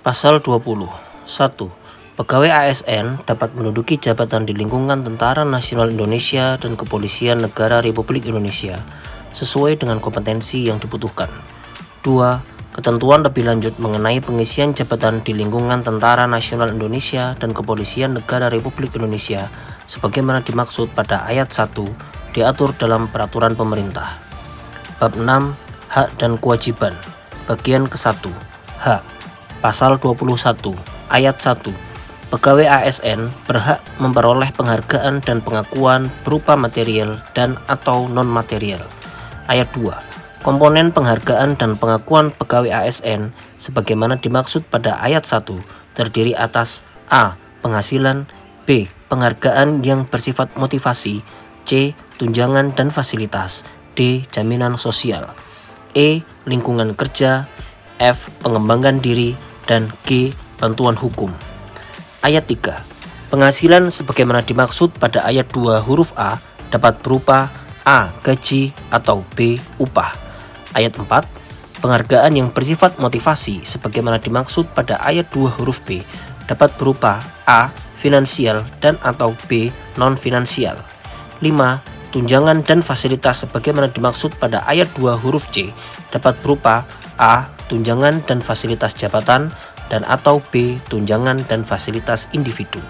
Pasal 20. 1. Pegawai ASN dapat menduduki jabatan di lingkungan Tentara Nasional Indonesia dan Kepolisian Negara Republik Indonesia sesuai dengan kompetensi yang dibutuhkan. 2. Ketentuan lebih lanjut mengenai pengisian jabatan di lingkungan Tentara Nasional Indonesia dan Kepolisian Negara Republik Indonesia sebagaimana dimaksud pada ayat 1 diatur dalam peraturan pemerintah. Bab 6. Hak dan kewajiban. Bagian ke-1. Hak. Pasal 21 ayat 1. Pegawai ASN berhak memperoleh penghargaan dan pengakuan berupa material dan atau non-material. Ayat 2. Komponen penghargaan dan pengakuan pegawai ASN sebagaimana dimaksud pada ayat 1 terdiri atas A. Penghasilan, B. Penghargaan yang bersifat motivasi, C. Tunjangan dan fasilitas, D. Jaminan sosial, E. Lingkungan kerja, F. Pengembangan diri, dan G. Bantuan hukum. Ayat 3. Penghasilan sebagaimana dimaksud pada ayat 2 huruf A dapat berupa A. Gaji atau B. Upah. Ayat 4. Penghargaan yang bersifat motivasi sebagaimana dimaksud pada ayat 2 huruf B dapat berupa A. Finansial dan atau B. Non-finansial. 5. Tunjangan dan fasilitas sebagaimana dimaksud pada ayat 2 huruf C dapat berupa A. Tunjangan dan fasilitas jabatan dan atau B. Tunjangan dan fasilitas individu.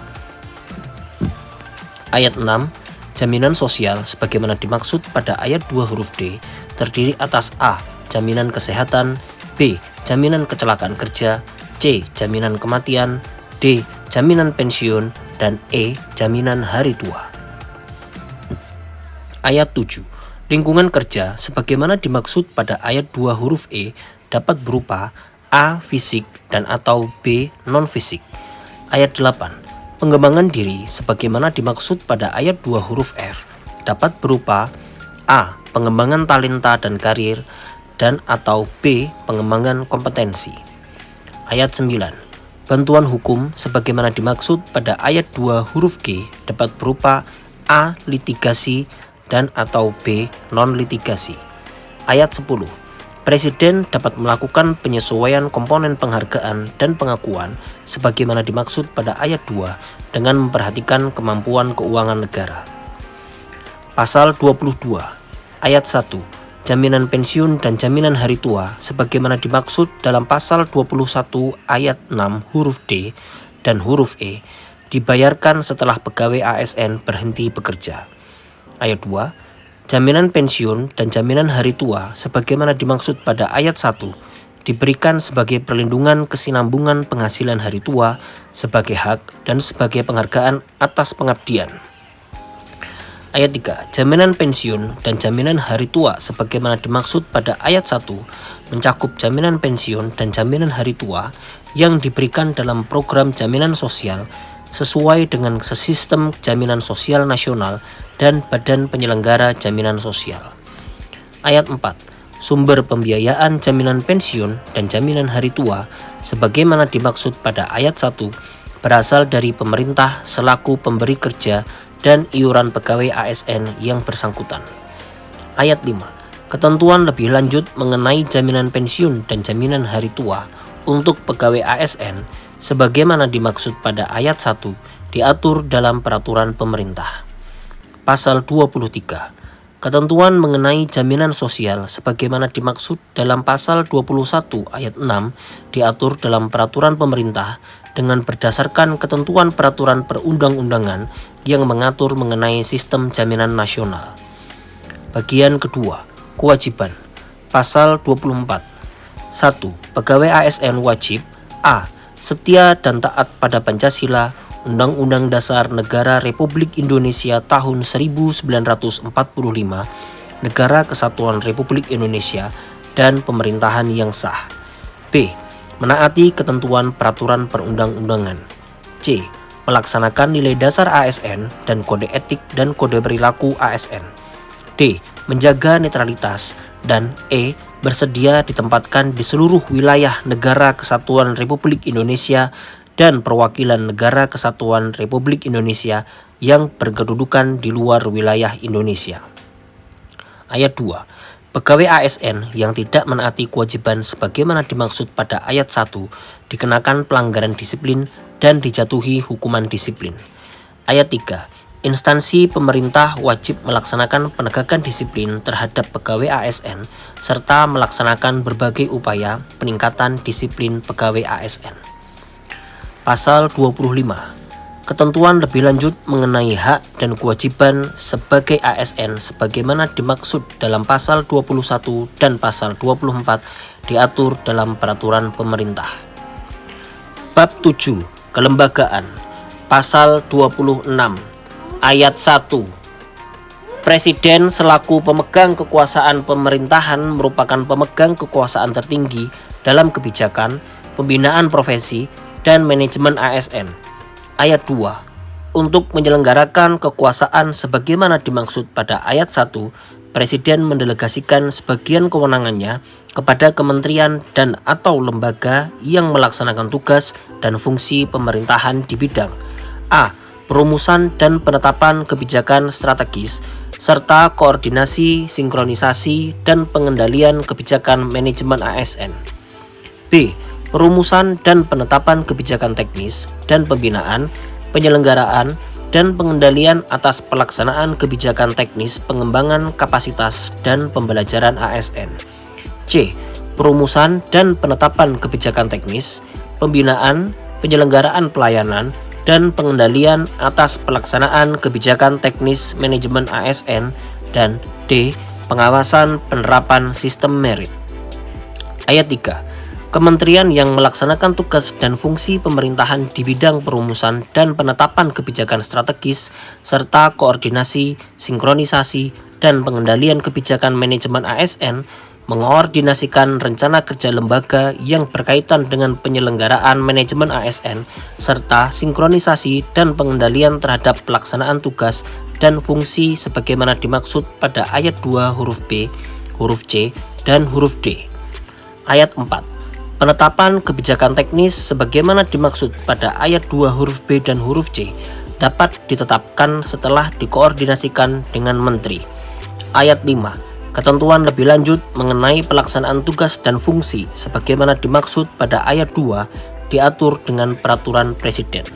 Ayat 6. Jaminan sosial sebagaimana dimaksud pada ayat 2 huruf D terdiri atas A. Jaminan kesehatan, B. Jaminan kecelakaan kerja, C. Jaminan kematian, D. Jaminan pensiun, dan E. Jaminan hari tua. Ayat 7. Lingkungan kerja sebagaimana dimaksud pada ayat 2 huruf E dapat berupa A. Fisik dan atau B. Non-fisik. Ayat 8. Pengembangan diri sebagaimana dimaksud pada ayat 2 huruf F dapat berupa A. Pengembangan talenta dan karir dan atau B. Pengembangan kompetensi. Ayat 9. Bantuan hukum sebagaimana dimaksud pada ayat 2 huruf G dapat berupa A. Litigasi dan atau B. Non-litigasi. Ayat 10. Presiden dapat melakukan penyesuaian komponen penghargaan dan pengakuan sebagaimana dimaksud pada ayat 2 dengan memperhatikan kemampuan keuangan negara. Pasal 22 ayat 1. Jaminan pensiun dan jaminan hari tua sebagaimana dimaksud dalam pasal 21 ayat 6 huruf D dan huruf E dibayarkan setelah pegawai ASN berhenti bekerja. Ayat 2. Jaminan pensiun dan jaminan hari tua sebagaimana dimaksud pada ayat 1 diberikan sebagai perlindungan kesinambungan penghasilan hari tua sebagai hak dan sebagai penghargaan atas pengabdian. Ayat 3. Jaminan pensiun dan jaminan hari tua sebagaimana dimaksud pada ayat 1 mencakup jaminan pensiun dan jaminan hari tua yang diberikan dalam program jaminan sosial sesuai dengan sistem jaminan sosial nasional dan Badan Penyelenggara Jaminan Sosial. Ayat 4. Sumber pembiayaan jaminan pensiun dan jaminan hari tua sebagaimana dimaksud pada ayat 1 berasal dari pemerintah selaku pemberi kerja dan iuran pegawai ASN yang bersangkutan. Ayat 5. Ketentuan lebih lanjut mengenai jaminan pensiun dan jaminan hari tua untuk pegawai ASN sebagaimana dimaksud pada ayat 1 diatur dalam peraturan pemerintah. Pasal 23. Ketentuan mengenai jaminan sosial sebagaimana dimaksud dalam pasal 21 ayat 6 diatur dalam peraturan pemerintah dengan berdasarkan ketentuan peraturan perundang-undangan yang mengatur mengenai sistem jaminan nasional. Bagian kedua, kewajiban. Pasal 24. 1. Pegawai ASN wajib A. Setia dan taat pada Pancasila, Undang-Undang Dasar Negara Republik Indonesia tahun 1945, Negara Kesatuan Republik Indonesia, dan pemerintahan yang sah. B. Menaati ketentuan peraturan perundang-undangan. C. Melaksanakan nilai dasar ASN dan kode etik dan kode perilaku ASN. D. Menjaga netralitas. Dan E. Bersedia ditempatkan di seluruh wilayah Negara Kesatuan Republik Indonesia dan perwakilan Negara Kesatuan Republik Indonesia yang berkedudukan di luar wilayah Indonesia. Ayat 2. Pegawai ASN yang tidak menaati kewajiban sebagaimana dimaksud pada ayat 1 dikenakan pelanggaran disiplin dan dijatuhi hukuman disiplin. Ayat 3. Instansi pemerintah wajib melaksanakan penegakan disiplin terhadap pegawai ASN serta melaksanakan berbagai upaya peningkatan disiplin pegawai ASN. Pasal 25. Ketentuan lebih lanjut mengenai hak dan kewajiban sebagai ASN sebagaimana dimaksud dalam pasal 21 dan pasal 24 diatur dalam peraturan pemerintah. Bab 7. Kelembagaan. Pasal 26 ayat 1. Presiden selaku pemegang kekuasaan pemerintahan merupakan pemegang kekuasaan tertinggi dalam kebijakan, pembinaan profesi, dan manajemen ASN. Ayat 2. Untuk menyelenggarakan kekuasaan sebagaimana dimaksud pada ayat 1, Presiden mendelegasikan sebagian kewenangannya kepada kementerian dan atau lembaga yang melaksanakan tugas dan fungsi pemerintahan di bidang A. Perumusan dan penetapan kebijakan strategis serta koordinasi, sinkronisasi, dan pengendalian kebijakan manajemen ASN. B. Perumusan dan penetapan kebijakan teknis dan pembinaan, penyelenggaraan, dan pengendalian atas pelaksanaan kebijakan teknis pengembangan kapasitas dan pembelajaran ASN. C. Perumusan dan penetapan kebijakan teknis, pembinaan, penyelenggaraan pelayanan, dan pengendalian atas pelaksanaan kebijakan teknis manajemen ASN. Dan D. Pengawasan penerapan sistem merit. Ayat 3. Kementerian yang melaksanakan tugas dan fungsi pemerintahan di bidang perumusan dan penetapan kebijakan strategis serta koordinasi, sinkronisasi, dan pengendalian kebijakan manajemen ASN mengoordinasikan rencana kerja lembaga yang berkaitan dengan penyelenggaraan manajemen ASN serta sinkronisasi dan pengendalian terhadap pelaksanaan tugas dan fungsi sebagaimana dimaksud pada ayat 2 huruf B, huruf C, dan huruf D. Ayat 4. Penetapan kebijakan teknis sebagaimana dimaksud pada ayat 2 huruf B dan huruf C dapat ditetapkan setelah dikoordinasikan dengan menteri. Ayat 5. Ketentuan lebih lanjut mengenai pelaksanaan tugas dan fungsi sebagaimana dimaksud pada ayat 2 diatur dengan peraturan presiden.